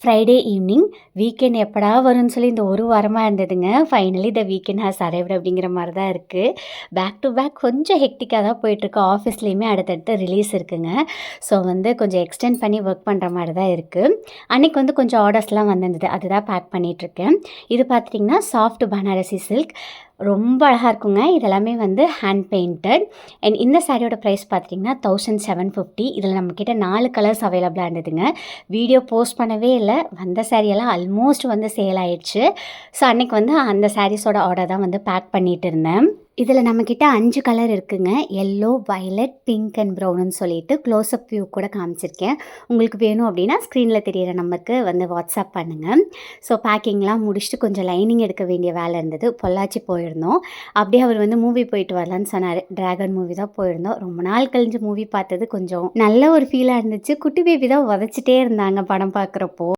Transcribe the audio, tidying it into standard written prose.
Friday evening weekend எப்படா வரும்னு சொல்லி இந்த ஒரு வாரமாக இருந்ததுங்க. Finally the weekend has arrived அப்படிங்கிற மாதிரி தான் இருக்குது. பேக் டு பேக் கொஞ்சம் ஹெக்டிக்காக தான் போயிட்டுருக்கு. ஆஃபீஸ்லேயுமே அடுத்தடுத்து ரிலீஸ் இருக்குங்க. ஸோ கொஞ்சம் எக்ஸ்டெண்ட் பண்ணி ஒர்க் பண்ணுற மாதிரி தான் இருக்குது. அன்றைக்கி கொஞ்சம் ஆர்டர்ஸ்லாம் வந்திருந்தது, அதுதான் பேக் பண்ணிகிட்ருக்கேன். இது பார்த்துட்டிங்கன்னா சாஃப்ட் பனாரசி சில்க், ரொம்ப அழகாக இருக்குங்க. இதெல்லாமே ஹேண்ட் பெயிண்டட். அண்ட் இந்த சாரியோட ப்ரைஸ் பார்த்திங்கன்னா 1750. இதில் நம்மக்கிட்ட 4 கலர்ஸ் அவைலபிளாக இருந்ததுங்க. வீடியோ போஸ்ட் பண்ணவே இல்லை, வந்த சாரியெல்லாம் ஆல்மோஸ்ட் சேல் ஆயிடுச்சு. ஸோ அன்றைக்கி அந்த சாரீஸோட ஆர்டர் தான் பேக் பண்ணிகிட்டு இருந்தேன். இதில் நம்மக்கிட்ட 5 கலர் இருக்குங்க. எல்லோ, வயலட், பிங்க் அண்ட் ப்ரௌனுன்னு சொல்லிட்டு க்ளோஸ்அப் வியூ கூட காமிச்சிருக்கேன். உங்களுக்கு வேணும் அப்படின்னா ஸ்க்ரீனில் தெரியிற நம்பருக்கு வாட்ஸ்அப் பண்ணுங்கள். ஸோ பேக்கிங்லாம் முடிச்சுட்டு கொஞ்சம் லைனிங் எடுக்க வேண்டிய வேலை இருந்தது. பொள்ளாச்சி போயிருந்தோம். அப்படியே அவர் மூவி போயிட்டு வரலான்னு சொன்னார். ட்ராகன் மூவி தான் போயிருந்தோம். ரொம்ப நாள் கழிஞ்சு மூவி பார்த்தது கொஞ்சம் நல்ல ஒரு ஃபீலாக இருந்துச்சு. குட்டி பேபி தான் உதச்சிட்டே இருந்தாங்க படம் பார்க்குறப்போ.